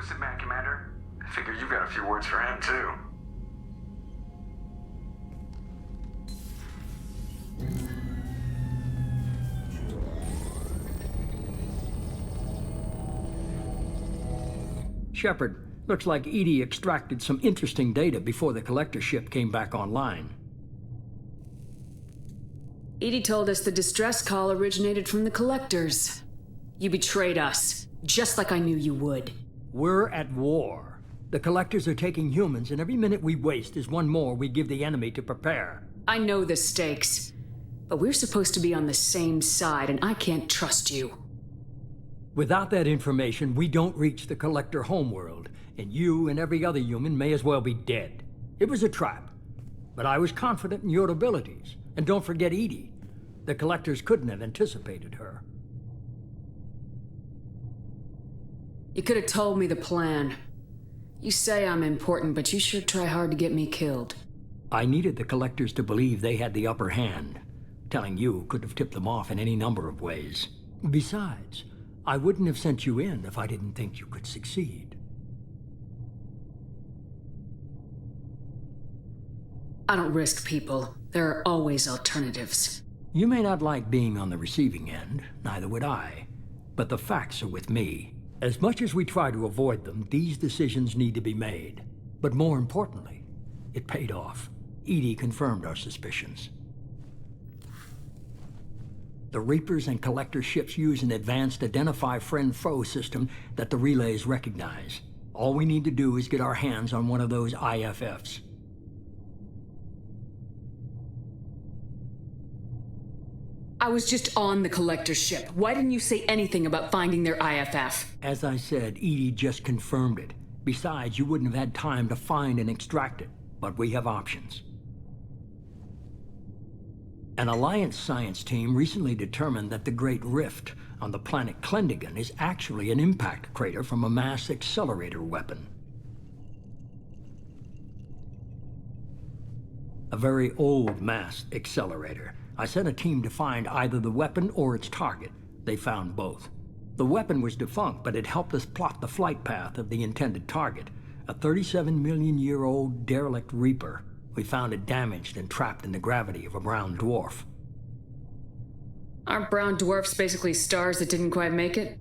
Elusive Man, Commander. I figure you've got a few words for him, too. Shepard, looks like Edie extracted some interesting data before the collector ship came back online. Edie told us the distress call originated from the collectors. You betrayed us, just like I knew you would. We're at war. The collectors are taking humans, and every minute we waste is one more we give the enemy to prepare. I know the stakes, but we're supposed to be on the same side, and I can't trust you. Without that information, we don't reach the collector homeworld, and you and every other human may as well be dead. It was a trap, but I was confident in your abilities. And don't forget Edie. The collectors couldn't have anticipated her. You could have told me the plan. You say I'm important, but you sure try hard to get me killed. I needed the collectors to believe they had the upper hand. Telling you could have tipped them off in any number of ways. Besides, I wouldn't have sent you in if I didn't think you could succeed. I don't risk people. There are always alternatives. You may not like being on the receiving end, neither would I. But the facts are with me. As much as we try to avoid them, these decisions need to be made. But more importantly, it paid off. Edie confirmed our suspicions. The Reapers and Collector ships use an advanced Identify Friend-Foe system that the relays recognize. All we need to do is get our hands on one of those IFFs. I was just on the Collector ship. Why didn't you say anything about finding their IFF? As I said, Edie just confirmed it. Besides, you wouldn't have had time to find and extract it. But we have options. An Alliance science team recently determined that the Great Rift on the planet Klendigan is actually an impact crater from a mass accelerator weapon. A very old mass accelerator. I sent a team to find either the weapon or its target. They found both. The weapon was defunct, but it helped us plot the flight path of the intended target, a 37-million-year-old derelict Reaper. We found it damaged and trapped in the gravity of a brown dwarf. Aren't brown dwarfs basically stars that didn't quite make it?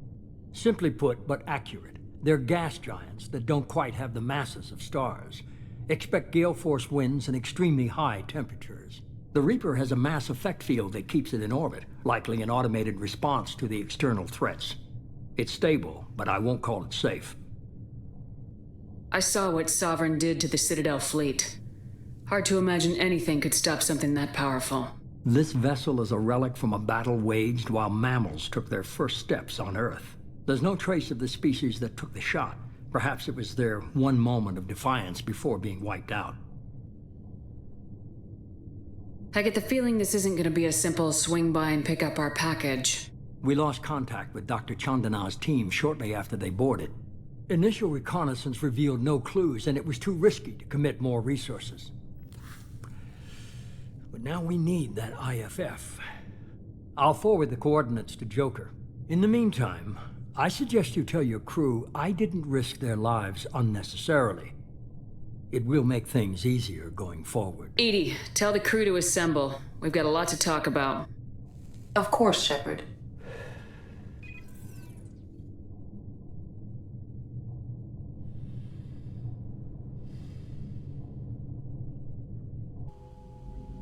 Simply put, but accurate. They're gas giants that don't quite have the masses of stars. Expect gale force winds and extremely high temperatures. The Reaper has a mass effect field that keeps it in orbit, likely an automated response to the external threats. It's stable, but I won't call it safe. I saw what Sovereign did to the Citadel fleet. Hard to imagine anything could stop something that powerful. This vessel is a relic from a battle waged while mammals took their first steps on Earth. There's no trace of the species that took the shot. Perhaps it was their one moment of defiance before being wiped out. I get the feeling this isn't going to be a simple swing by and pick up our package. We lost contact with Dr. Chandana's team shortly after they boarded. Initial reconnaissance revealed no clues, and it was too risky to commit more resources. But now we need that IFF. I'll forward the coordinates to Joker. In the meantime, I suggest you tell your crew I didn't risk their lives unnecessarily. It will make things easier going forward. Edie, tell the crew to assemble. We've got a lot to talk about. Of course, Shepard.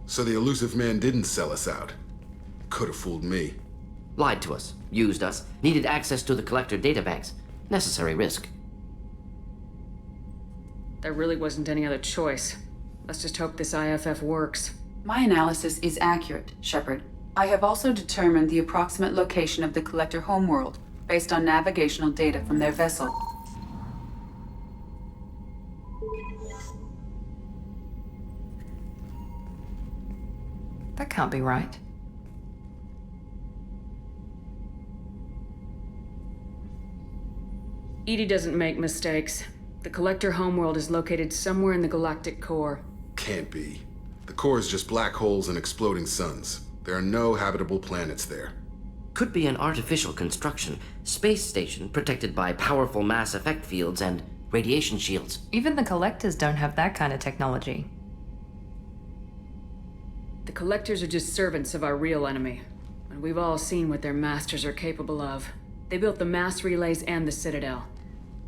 So the elusive man didn't sell us out. Could have fooled me. Lied to us, used us, needed access to the Collector databanks. Necessary risk. There really wasn't any other choice. Let's just hope this IFF works. My analysis is accurate, Shepard. I have also determined the approximate location of the Collector homeworld based on navigational data from their vessel. That can't be right. Edie doesn't make mistakes. The Collector homeworld is located somewhere in the galactic core. Can't be. The core is just black holes and exploding suns. There are no habitable planets there. Could be an artificial construction, space station protected by powerful mass effect fields and radiation shields. Even the collectors don't have that kind of technology. The collectors are just servants of our real enemy, and we've all seen what their masters are capable of. They built the mass relays and the Citadel.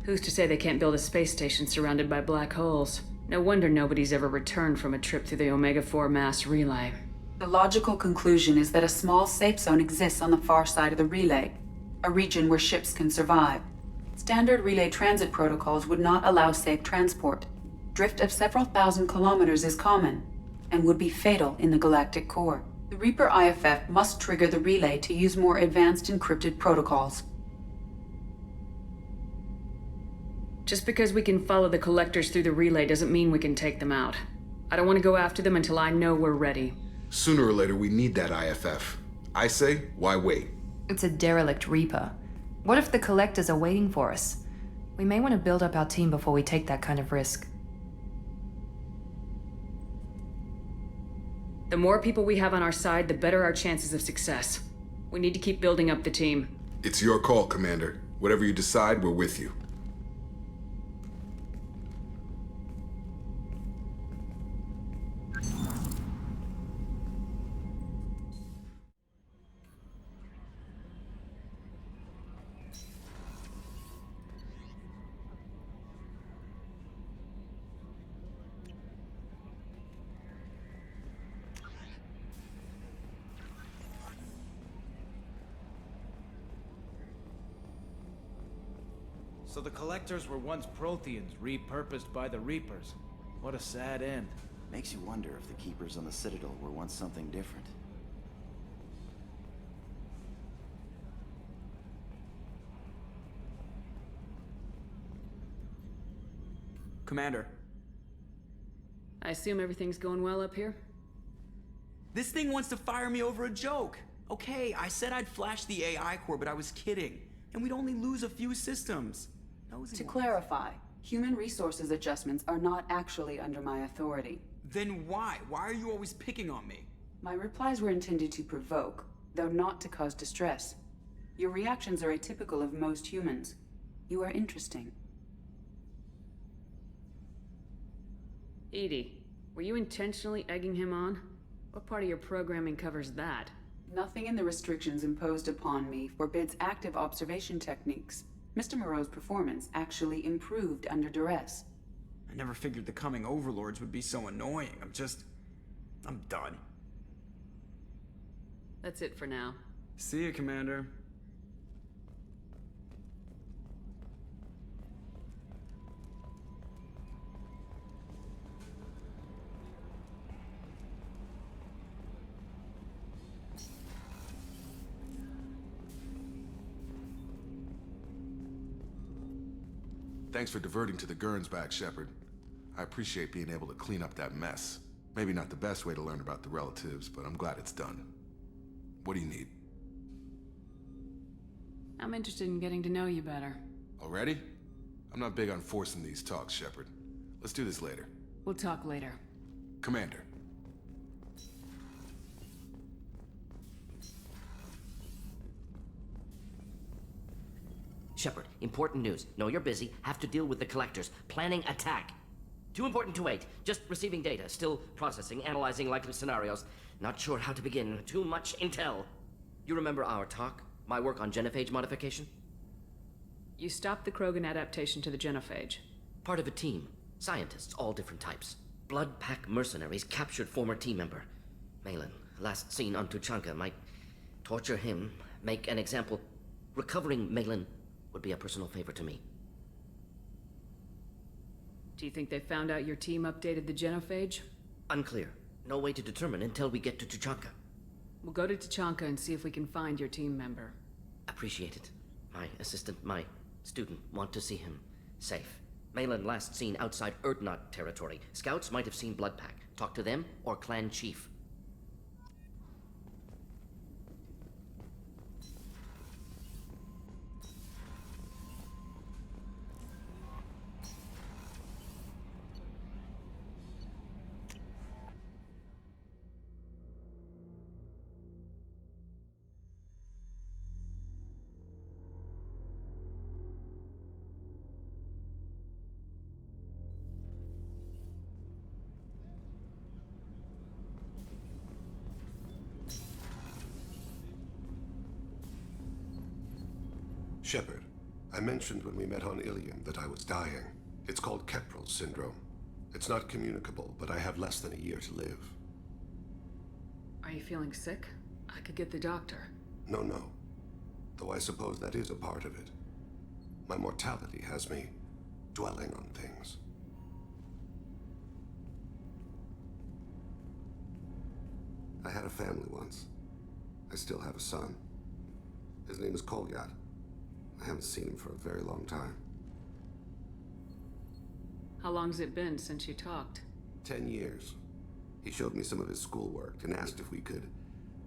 Who's to say they can't build a space station surrounded by black holes? No wonder nobody's ever returned from a trip through the Omega-4 mass relay. The logical conclusion is that a small safe zone exists on the far side of the relay, a region where ships can survive. Standard relay transit protocols would not allow safe transport. Drift of several thousand kilometers is common, and would be fatal in the galactic core. The Reaper IFF must trigger the relay to use more advanced encrypted protocols. Just because we can follow the collectors through the relay doesn't mean we can take them out. I don't want to go after them until I know we're ready. Sooner or later, we need that IFF. I say, why wait? It's a derelict Reaper. What if the collectors are waiting for us? We may want to build up our team before we take that kind of risk. The more people we have on our side, the better our chances of success. We need to keep building up the team. It's your call, Commander. Whatever you decide, we're with you. So the Collectors were once Protheans, repurposed by the Reapers. What a sad end. Makes you wonder if the Keepers on the Citadel were once something different. Commander. I assume everything's going well up here? This thing wants to fire me over a joke. Okay, I said I'd flash the AI core, but I was kidding. And we'd only lose a few systems. To clarify, human resources adjustments are not actually under my authority. Then why? Why are you always picking on me? My replies were intended to provoke, though not to cause distress. Your reactions are atypical of most humans. You are interesting. Edie, were you intentionally egging him on? What part of your programming covers that? Nothing in the restrictions imposed upon me forbids active observation techniques. Mr. Moreau's performance actually improved under duress. I never figured the coming overlords would be so annoying. I'm done. That's it for now. See you, Commander. Thanks for diverting to the Gurns back, Shepard. I appreciate being able to clean up that mess. Maybe not the best way to learn about the relatives, but I'm glad it's done. What do you need? I'm interested in getting to know you better. Already? I'm not big on forcing these talks, Shepard. Let's do this later. We'll talk later. Commander. Shepard, important news. Know you're busy. Have to deal with the Collectors. Planning attack. Too important to wait. Just receiving data. Still processing, analyzing likely scenarios. Not sure how to begin. Too much intel. You remember our talk? My work on genophage modification? You stopped the Krogan adaptation to the genophage. Part of a team. Scientists, all different types. Blood Pack mercenaries captured former team member. Malin, last seen on Tuchanka, might torture him, make an example. Recovering Malin would be a personal favor to me. Do you think they found out your team updated the genophage? Unclear. No way to determine until we get to Tuchanka. We'll go to Tuchanka and see if we can find your team member. Appreciate it. My assistant, my student, want to see him safe. Malin last seen outside Erdnot territory. Scouts might have seen Bloodpack. Talk to them or clan chief. Shepard, I mentioned when we met on Ilium that I was dying. It's called Kepral's syndrome. It's not communicable, but I have less than a year to live. Are you feeling sick? I could get the doctor. No. Though I suppose that is a part of it. My mortality has me dwelling on things. I had a family once. I still have a son. His name is Kolyat. I haven't seen him for a very long time. How long's it been since you talked? 10 years. He showed me some of his schoolwork and asked if we could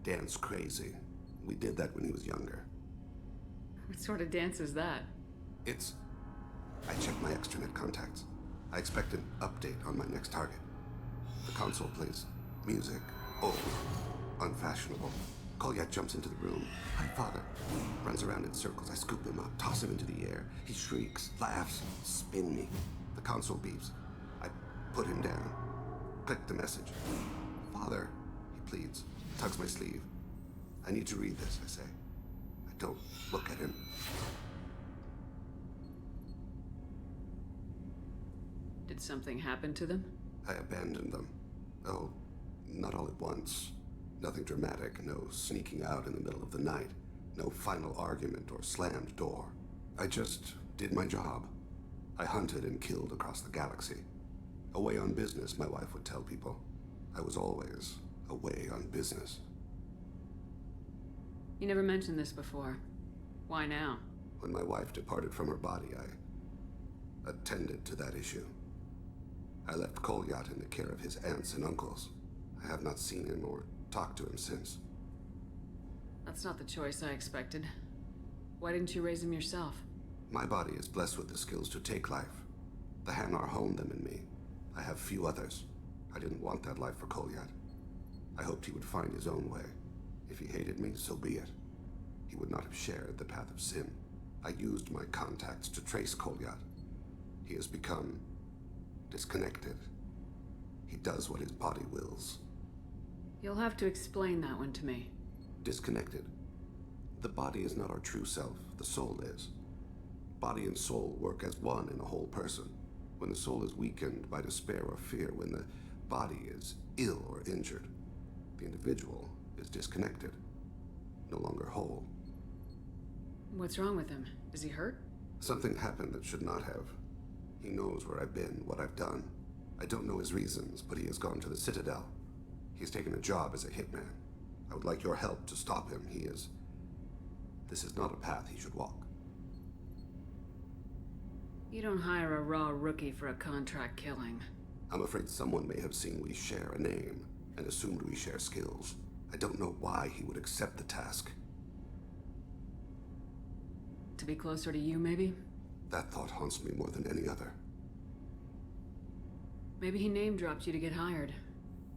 dance crazy. We did that when he was younger. What sort of dance is that? I checked my extranet contacts. I expect an update on my next target. The console plays music, old, unfashionable. Kolyat jumps into the room. My father runs around in circles. I scoop him up, toss him into the air. He shrieks, laughs, spin me. The console beeps. I put him down. Click the message. Father, he pleads, tugs my sleeve. I need to read this, I say. I don't look at him. Did something happen to them? I abandoned them. Oh, not all at once. Nothing dramatic, no sneaking out in the middle of the night, no final argument or slammed door. I just did my job. I hunted and killed across the galaxy. Away on business, my wife would tell people. I was always away on business. You never mentioned this before. Why now? When my wife departed from her body, I attended to that issue. I left Kolyat in the care of his aunts and uncles. I have not seen him or talked to him since. That's not the choice I expected. Why didn't you raise him yourself? My body is blessed with the skills to take life. The Hanar honed them in me. I have few others. I didn't want that life for Kolyat. I hoped he would find his own way. If he hated me, so be it. He would not have shared the path of sin. I used my contacts to trace Kolyat. He has become disconnected. He does what his body wills. You'll have to explain that one to me. Disconnected. The body is not our true self. The soul is. Body and soul work as one in a whole person. When the soul is weakened by despair or fear, when the body is ill or injured, the individual is disconnected, no longer whole. What's wrong with him? Is he hurt? Something happened that should not have. He knows where I've been, what I've done. I don't know his reasons, but he has gone to the Citadel. He's taken a job as a hitman. I would like your help to stop him. This is not a path he should walk. You don't hire a raw rookie for a contract killing. I'm afraid someone may have seen we share a name and assumed we share skills. I don't know why he would accept the task. To be closer to you, maybe? That thought haunts me more than any other. Maybe he name-dropped you to get hired.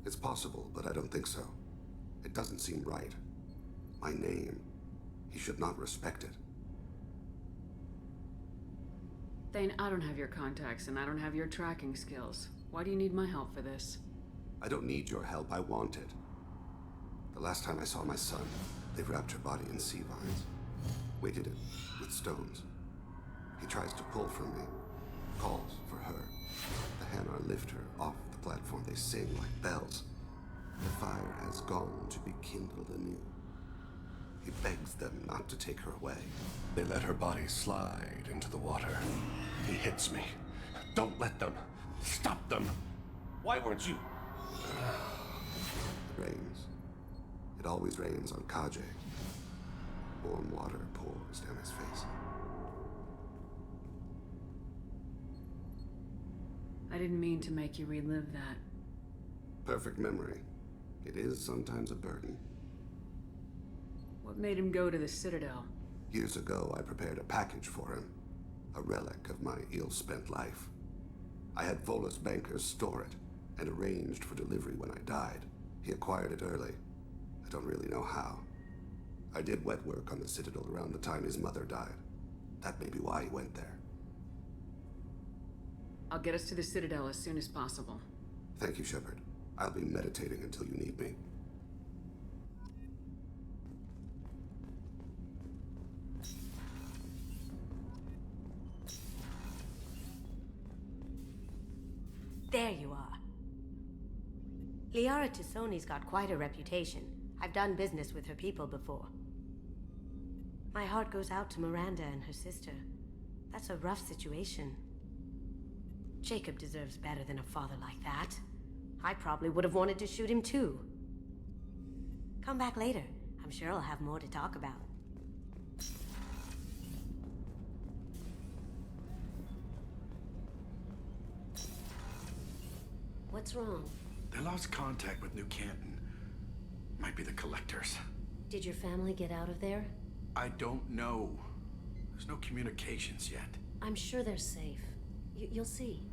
It's possible, but I don't think so. It doesn't seem right. My name. He should not respect it. Thane, I don't have your contacts, and I don't have your tracking skills. Why do you need my help for this? I don't need your help. I want it. The last time I saw my son, they wrapped her body in sea vines. Weighted it with stones. He tries to pull from me. Calls for her. The Hanar lift her off the platform. They sing like bells. The fire has gone to be kindled anew. He begs them not to take her away. They let her body slide into the water. He hits me. Don't let them. Stop them. Why weren't you? It rains. It always rains on Kajay. Warm water pours down his face. I didn't mean to make you relive that. Perfect memory. It is sometimes a burden. What made him go to the Citadel? Years ago, I prepared a package for him. A relic of my ill-spent life. I had Volus bankers store it, and arranged for delivery when I died. He acquired it early. I don't really know how. I did wet work on the Citadel around the time his mother died. That may be why he went there. I'll get us to the Citadel as soon as possible. Thank you, Shepard. I'll be meditating until you need me. there you are. Liara Tassoni's got quite a reputation. I've done business with her people before. My heart goes out to Miranda and her sister. That's a rough situation. Jacob deserves better than a father like that. I probably would have wanted to shoot him too. Come back later. I'm sure I'll have more to talk about. What's wrong? They lost contact with New Canton. Might be the collectors. Did your family get out of there? I don't know. There's no communications yet. I'm sure they're safe. You'll see.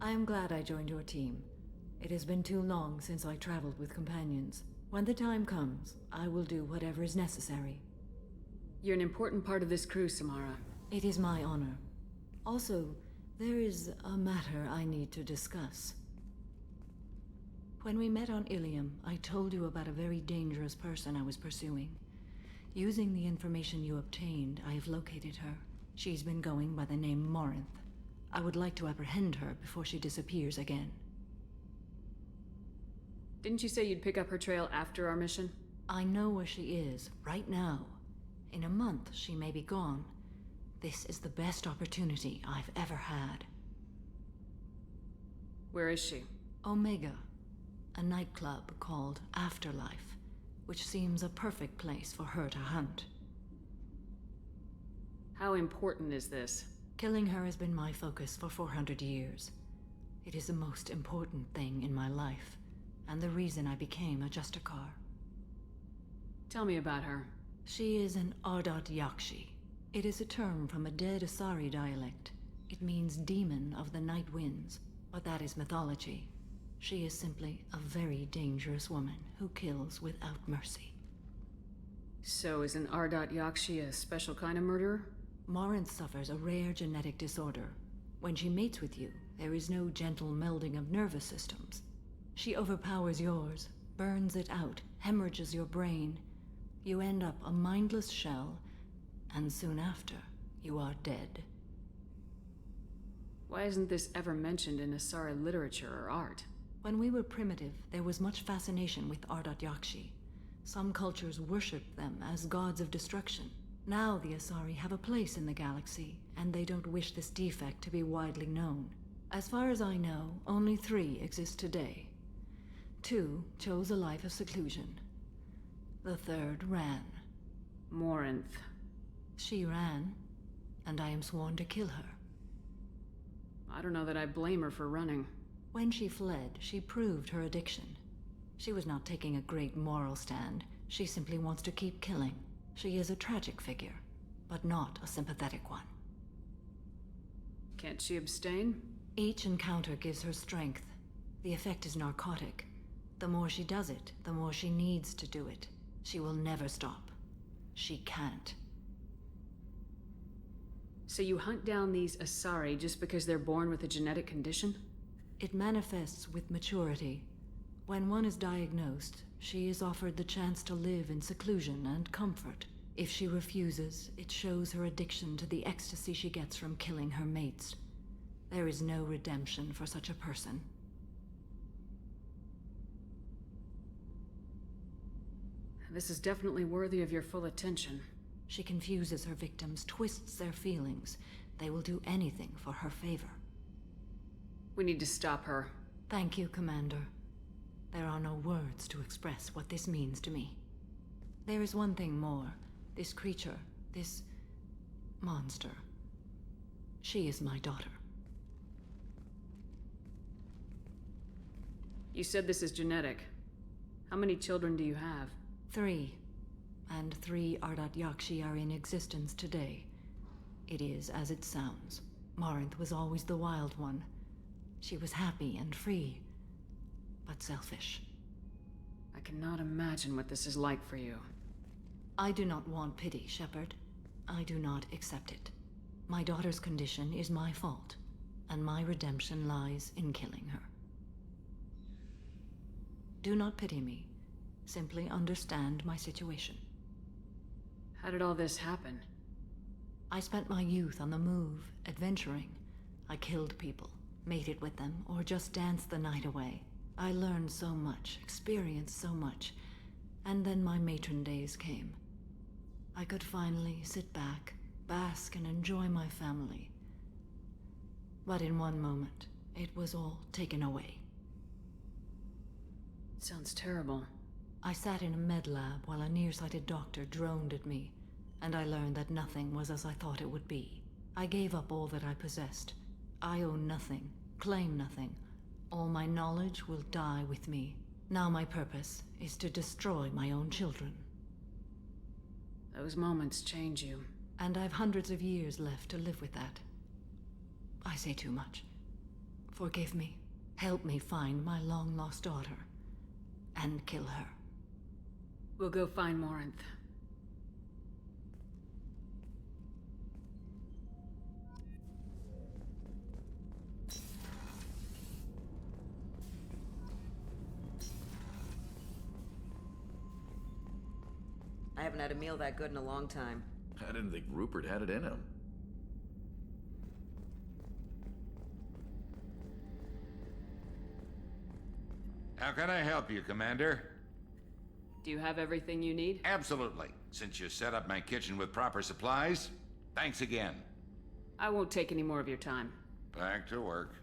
I am glad I joined your team. It has been too long since I traveled with companions. When the time comes, I will do whatever is necessary. You're an important part of this crew, Samara. It is my honor. Also, there is a matter I need to discuss. When we met on Ilium, I told you about a very dangerous person I was pursuing. Using the information you obtained, I have located her. She's been going by the name Morinth. I would like to apprehend her before she disappears again. Didn't you say you'd pick up her trail after our mission? I know where she is, right now. In a month, she may be gone. This is the best opportunity I've ever had. Where is she? Omega, a nightclub called Afterlife, which seems a perfect place for her to hunt. How important is this? Killing her has been my focus for 400 years. It is the most important thing in my life, and the reason I became a Justicar. Tell me about her. She is an Ardat Yakshi. It is a term from a dead Asari dialect. It means demon of the night winds, but that is mythology. She is simply a very dangerous woman who kills without mercy. So is an Ardat Yakshi a special kind of murderer? Morinth suffers a rare genetic disorder. When she mates with you, there is no gentle melding of nervous systems. She overpowers yours, burns it out, hemorrhages your brain. You end up a mindless shell, and soon after, you are dead. Why isn't this ever mentioned in Asari literature or art? When we were primitive, there was much fascination with Ardat Yakshi. Some cultures worshipped them as gods of destruction. Now the Asari have a place in the galaxy, and they don't wish this defect to be widely known. As far as I know, only 3 exist today. 2 chose a life of seclusion. The 3rd ran. Morinth. She ran, and I am sworn to kill her. I don't know that I blame her for running. When she fled, she proved her addiction. She was not taking a great moral stand. She simply wants to keep killing. She is a tragic figure, but not a sympathetic one. Can't she abstain? Each encounter gives her strength. The effect is narcotic. The more she does it, the more she needs to do it. She will never stop. She can't. So you hunt down these Asari just because they're born with a genetic condition? It manifests with maturity. When one is diagnosed, she is offered the chance to live in seclusion and comfort. If she refuses, it shows her addiction to the ecstasy she gets from killing her mates. There is no redemption for such a person. This is definitely worthy of your full attention. She confuses her victims, twists their feelings. They will do anything for her favor. We need to stop her. Thank you, Commander. There are no words to express what this means to me. There is one thing more. This creature, this monster. She is my daughter. You said this is genetic. How many children do you have? 3. And 3 Ardat Yakshi are in existence today. It is as it sounds. Morinth was always the wild one. She was happy and free, but selfish. I cannot imagine what this is like for you. I do not want pity, Shepard. I do not accept it. My daughter's condition is my fault, and my redemption lies in killing her. Do not pity me. Simply understand my situation. How did all this happen? I spent my youth on the move, adventuring. I killed people, mated with them, or just danced the night away. I learned so much, experienced so much, and then my matron days came. I could finally sit back, bask, and enjoy my family. But in one moment, it was all taken away. Sounds terrible. I sat in a med lab while a nearsighted doctor droned at me, and I learned that nothing was as I thought it would be. I gave up all that I possessed. I own nothing, claim nothing. All my knowledge will die with me. Now my purpose is to destroy my own children. Those moments change you. And I've hundreds of years left to live with that. I say too much. Forgive me. Help me find my long-lost daughter. And kill her. We'll go find Morinth. I haven't had a meal that good in a long time. I didn't think Rupert had it in him. How can I help you, Commander? Do you have everything you need? Absolutely. Since you set up my kitchen with proper supplies, thanks again. I won't take any more of your time. Back to work.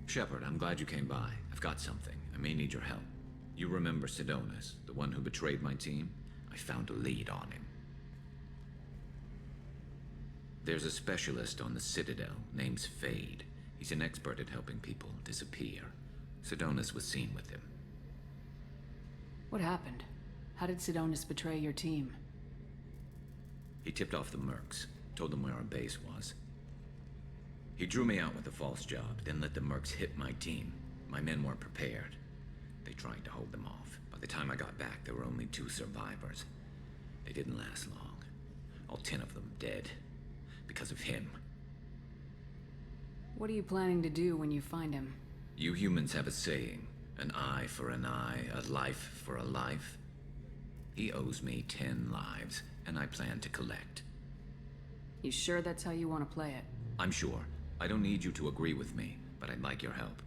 Shepard, I'm glad you came by. I've got something. I may need your help. You remember Sidonis, the one who betrayed my team? I found a lead on him. There's a specialist on the Citadel, name's Fade. He's an expert at helping people disappear. Sidonis was seen with him. What happened? How did Sidonis betray your team? He tipped off the mercs, told them where our base was. He drew me out with a false job, then let the mercs hit my team. My men weren't prepared. They tried to hold them off. By the time I got back, there were only 2 survivors. They didn't last long. All 10 of them dead. Because of him. What are you planning to do when you find him? You humans have a saying, an eye for an eye, a life for a life. He owes me 10 lives, and I plan to collect. You sure that's how you want to play it? I'm sure. I don't need you to agree with me, but I'd like your help.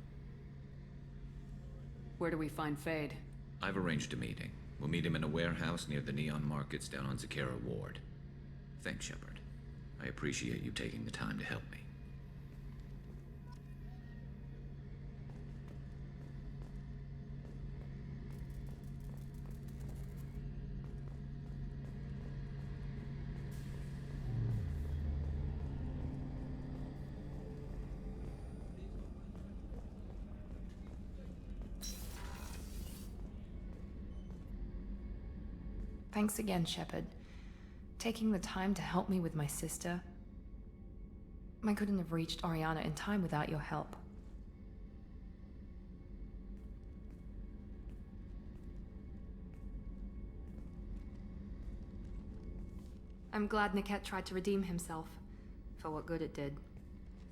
Where do we find Fade? I've arranged a meeting. We'll meet him in a warehouse near the Neon Markets down on Zakera Ward. Thanks, Shepard. I appreciate you taking the time to help me. Thanks again, Shepard. Taking the time to help me with my sister. I couldn't have reached Oriana in time without your help. I'm glad Niket tried to redeem himself, for what good it did.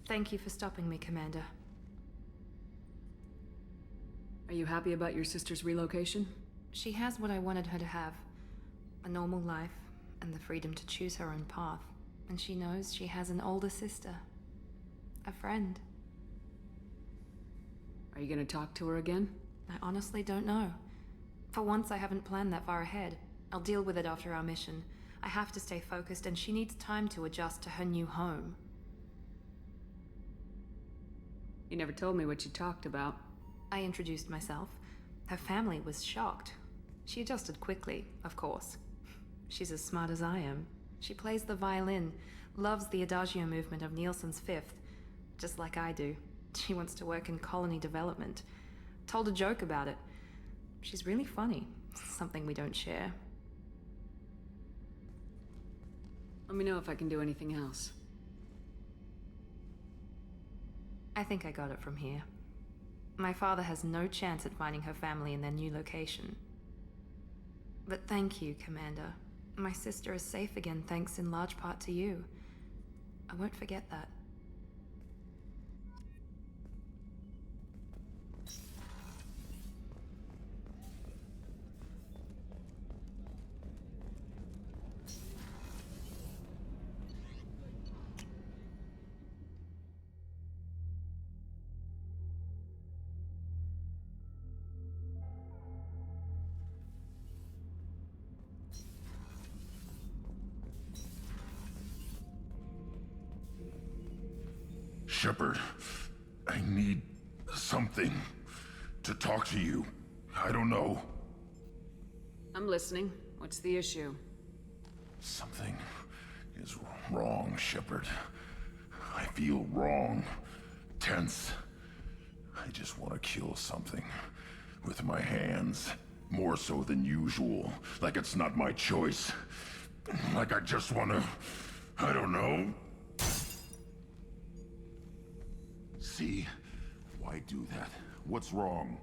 Thank you for stopping me, Commander. Are you happy about your sister's relocation? She has what I wanted her to have. A normal life, and the freedom to choose her own path. And she knows she has an older sister. A friend. Are you gonna talk to her again? I honestly don't know. For once, I haven't planned that far ahead. I'll deal with it after our mission. I have to stay focused, and she needs time to adjust to her new home. You never told me what you talked about. I introduced myself. Her family was shocked. She adjusted quickly, of course. She's as smart as I am. She plays the violin, loves the Adagio movement of Nielsen's Fifth, just like I do. She wants to work in colony development. Told a joke about it. She's really funny, something we don't share. Let me know if I can do anything else. I think I got it from here. My father has no chance at finding her family in their new location. But thank you, Commander. My sister is safe again thanks in large part to you. I won't forget that. Shepard, I need something to talk to you. I don't know. I'm listening. What's the issue? Something is wrong, Shepard. I feel wrong, tense. I just want to kill something with my hands, more so than usual. Like it's not my choice. Like I just want to, I don't know. See? Why do that? What's wrong?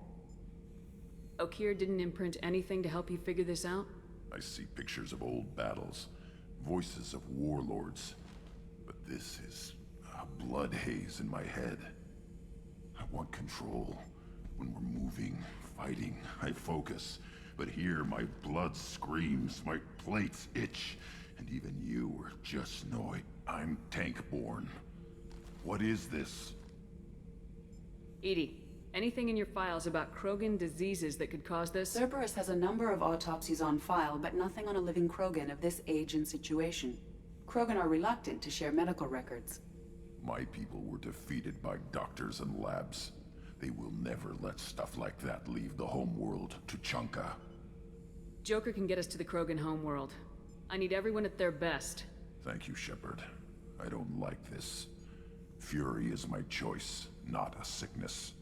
Okeer didn't imprint anything to help you figure this out? I see pictures of old battles, voices of warlords. But this is a blood haze in my head. I want control. When we're moving, fighting, I focus. But here, my blood screams, my plates itch. And even you are just know I'm tank-born. What is this? Edie, anything in your files about Krogan diseases that could cause this? Cerberus has a number of autopsies on file, but nothing on a living Krogan of this age and situation. Krogan are reluctant to share medical records. My people were defeated by doctors and labs. They will never let stuff like that leave the homeworld to Chunka. Joker can get us to the Krogan homeworld. I need everyone at their best. Thank you, Shepard. I don't like this. Fury is my choice, not a sickness.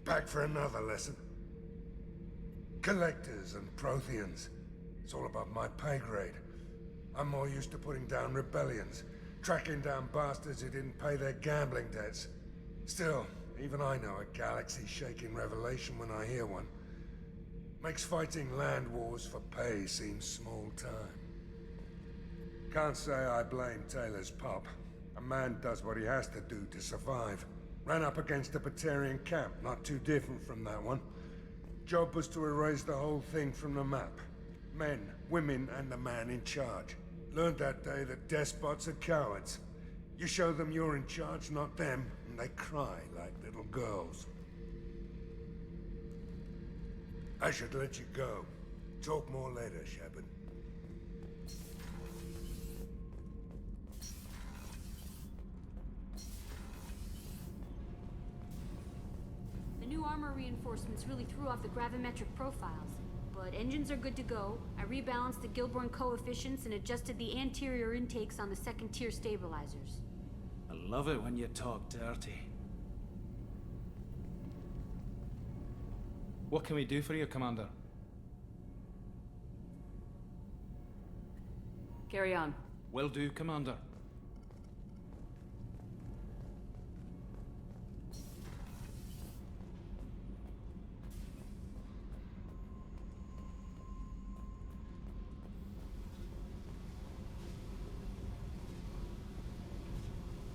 Back for another lesson. Collectors and Protheans. It's all above my pay grade. I'm more used to putting down rebellions, tracking down bastards who didn't pay their gambling debts. Still, even I know a galaxy-shaking revelation when I hear one. Makes fighting land wars for pay seem small time. Can't say I blame Taylor's pop. A man does what he has to do to survive. Ran up against a Batarian camp, not too different from that one. Job was to erase the whole thing from the map. Men, women, and the man in charge. Learned that day that despots are cowards. You show them you're in charge, not them, and they cry like little girls. I should let you go. Talk more later, Shepard. The new armor reinforcements really threw off the gravimetric profiles. But engines are good to go. I rebalanced the Gilborn coefficients and adjusted the anterior intakes on the second-tier stabilizers. I love it when you talk dirty. What can we do for you, Commander? Carry on. Will do, Commander.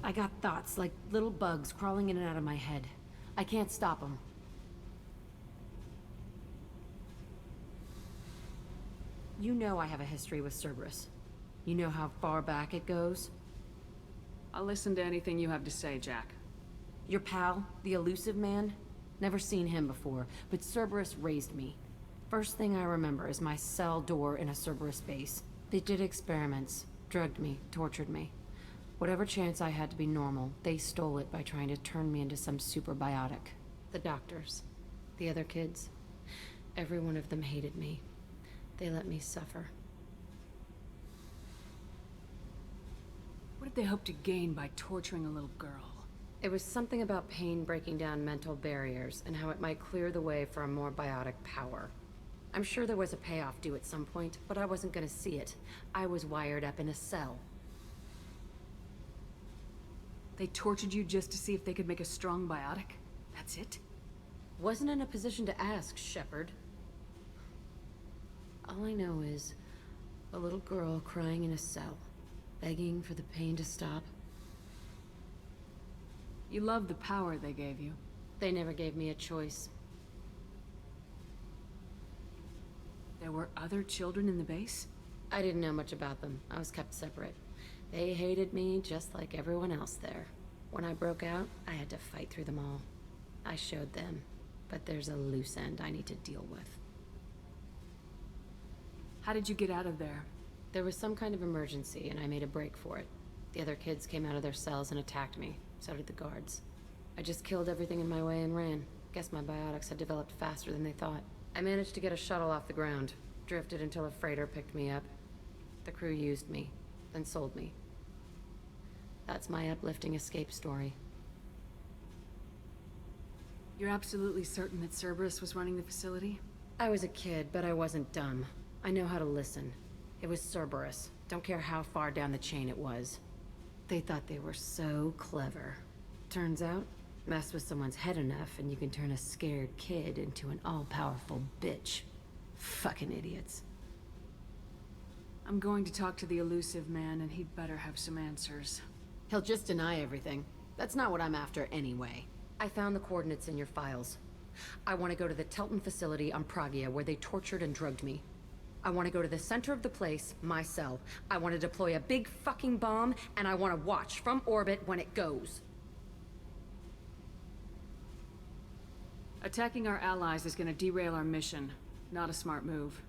I got thoughts like little bugs crawling in and out of my head. I can't stop them. You know I have a history with Cerberus. You know how far back it goes? I'll listen to anything you have to say, Jack. Your pal, the elusive man? Never seen him before, but Cerberus raised me. First thing I remember is my cell door in a Cerberus base. They did experiments, drugged me, tortured me. Whatever chance I had to be normal, they stole it by trying to turn me into some superbiotic. The doctors, the other kids, every one of them hated me. They let me suffer. What did they hope to gain by torturing a little girl? It was something about pain breaking down mental barriers and how it might clear the way for a more biotic power. I'm sure there was a payoff due at some point, but I wasn't gonna see it. I was wired up in a cell. They tortured you just to see if they could make a strong biotic? That's it? Wasn't in a position to ask, Shepard. All I know is a little girl crying in a cell, begging for the pain to stop. You love the power they gave you. They never gave me a choice. There were other children in the base? I didn't know much about them. I was kept separate. They hated me just like everyone else there. When I broke out, I had to fight through them all. I showed them, but there's a loose end I need to deal with. How did you get out of there? There was some kind of emergency, and I made a break for it. The other kids came out of their cells and attacked me. So did the guards. I just killed everything in my way and ran. Guess my biotics had developed faster than they thought. I managed to get a shuttle off the ground. Drifted until a freighter picked me up. The crew used me, then sold me. That's my uplifting escape story. You're absolutely certain that Cerberus was running the facility? I was a kid, but I wasn't dumb. I know how to listen. It was Cerberus. Don't care how far down the chain it was. They thought they were so clever. Turns out, mess with someone's head enough and you can turn a scared kid into an all-powerful bitch. Fucking idiots. I'm going to talk to the elusive man, and he'd better have some answers. He'll just deny everything. That's not what I'm after anyway. I found the coordinates in your files. I want to go to the Telton facility on Pragia where they tortured and drugged me. I want to go to the center of the place, my cell. I want to deploy a big fucking bomb, and I want to watch from orbit when it goes. Attacking our allies is going to derail our mission. Not a smart move.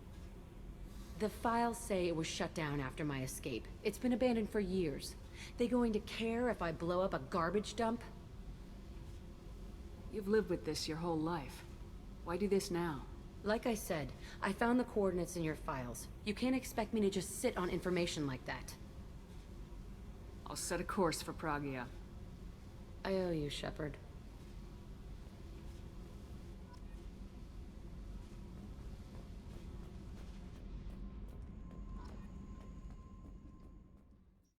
The files say it was shut down after my escape. It's been abandoned for years. They going to care if I blow up a garbage dump? You've lived with this your whole life. Why do this now? Like I said, I found the coordinates in your files. You can't expect me to just sit on information like that. I'll set a course for Pragia. I owe you, Shepard.